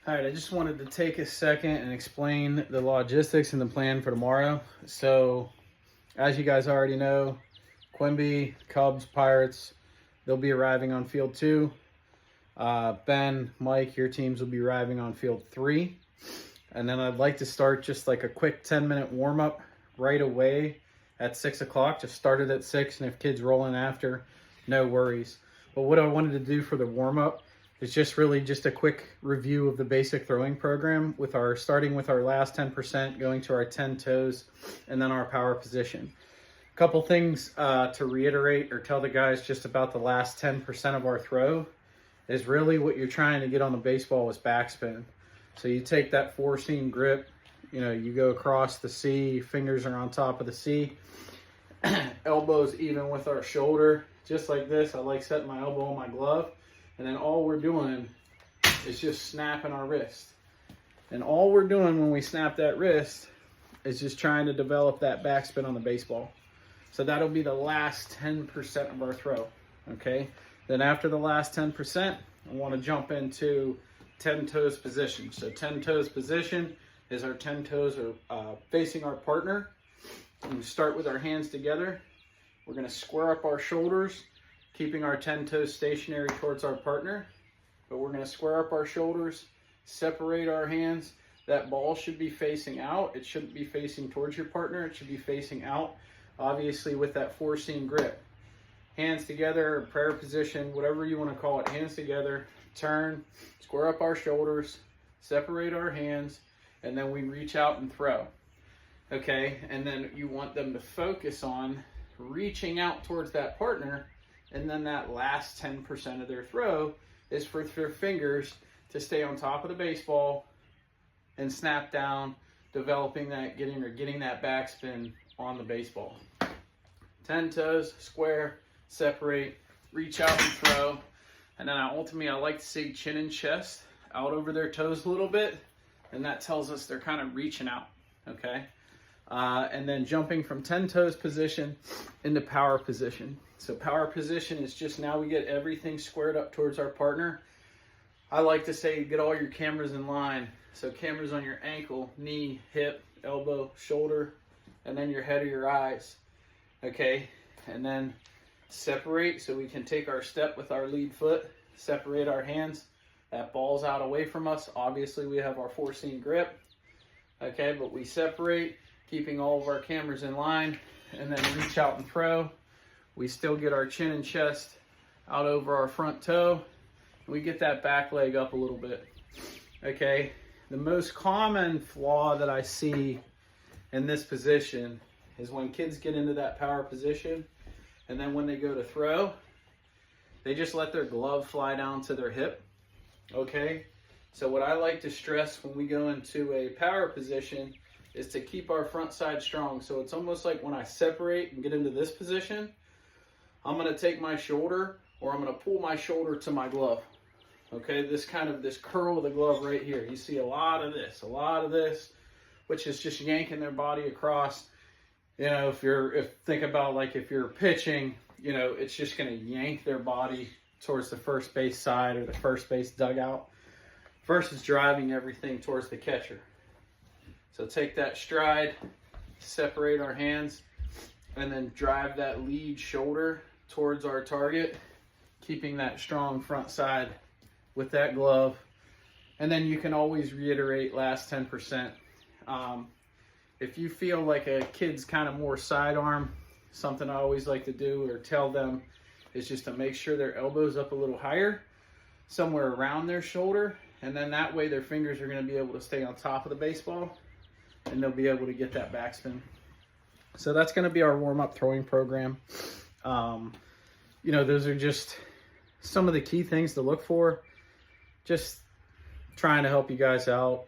All right, I just wanted to take a second and explain the logistics and the plan for tomorrow. So, as you guys already know, Quimby, Cubs, Pirates, they'll be arriving on field 2. Ben, Mike, your teams will be arriving on field 3. And then I'd like to start just like a quick 10-minute warm-up right away at 6 o'clock. Just start it at 6, and if kids roll in after, no worries. But what I wanted to do for the warm-up is just really just a quick review of the basic throwing program with starting with our last 10%, going to our 10 toes, and then our power position. A couple things to reiterate or tell the guys just about the last 10% of our throw is really what you're trying to get on the baseball is backspin. So you take that 4-seam grip, you go across the C, fingers are on top of the C, elbows even with our shoulder, just like this. I like setting my elbow on my glove. And then all we're doing is just snapping our wrist. And all we're doing when we snap that wrist is just trying to develop that backspin on the baseball. So that'll be the last 10% of our throw, okay? Then after the last 10%, I want to jump into 10 toes position. So 10 toes position is our 10 toes are facing our partner. And we start with our hands together. We're going to square up our shoulders, keeping our 10 toes stationary towards our partner, but we're going to square up our shoulders, separate our hands. That ball should be facing out. It shouldn't be facing towards your partner. It should be facing out, obviously with that 4-seam grip. Hands together, prayer position, whatever you want to call it, hands together, turn, square up our shoulders, separate our hands, and then we reach out and throw. Okay, and then you want them to focus on reaching out towards that partner. And then that last 10% of their throw is for their fingers to stay on top of the baseball and snap down, developing that, getting that backspin on the baseball. 10 toes, square, separate, reach out and throw. And then ultimately I like to see chin and chest out over their toes a little bit. And that tells us they're kind of reaching out, okay? And then jumping from 10 toes position into power position. So power position is just now we get everything squared up towards our partner. I like to say get all your cameras in line. So cameras on your ankle, knee, hip, elbow, shoulder, and then your head or your eyes. Okay, and then separate so we can take our step with our lead foot, separate our hands. That ball's out away from us. Obviously we have our 4-seam grip. Okay, but we separate, keeping all of our cameras in line, and then reach out and throw. We still get our chin and chest out over our front toe. And we get that back leg up a little bit. Okay, the most common flaw that I see in this position is when kids get into that power position, and then when they go to throw, they just let their glove fly down to their hip. Okay, so what I like to stress when we go into a power position is to keep our front side strong. So it's almost like when I separate and get into this position, I'm going to take my shoulder, or I'm going to pull my shoulder to my glove. Okay, this curl of the glove right here. You see a lot of this, which is just yanking their body across. Think about like if you're pitching, it's just going to yank their body towards the first base side or the first base dugout versus driving everything towards the catcher. So take that stride, separate our hands, and then drive that lead shoulder towards our target, keeping that strong front side with that glove. And then you can always reiterate last 10%. If you feel like a kid's kind of more sidearm, something I always like to do or tell them is just to make sure their elbow's up a little higher, somewhere around their shoulder, and then that way their fingers are going to be able to stay on top of the baseball and they'll be able to get that backspin. So that's going to be our warm-up throwing program. Those are just some of the key things to look for. Just trying to help you guys out.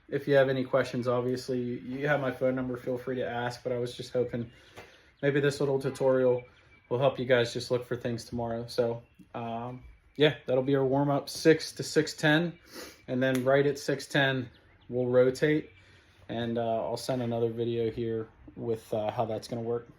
If you have any questions, obviously, you have my phone number. Feel free to ask, but I was just hoping maybe this little tutorial will help you guys just look for things tomorrow. So, yeah, that'll be our warm-up, 6 to 6:10. And then right at 6:10, we'll rotate. And I'll send another video here with how that's going to work.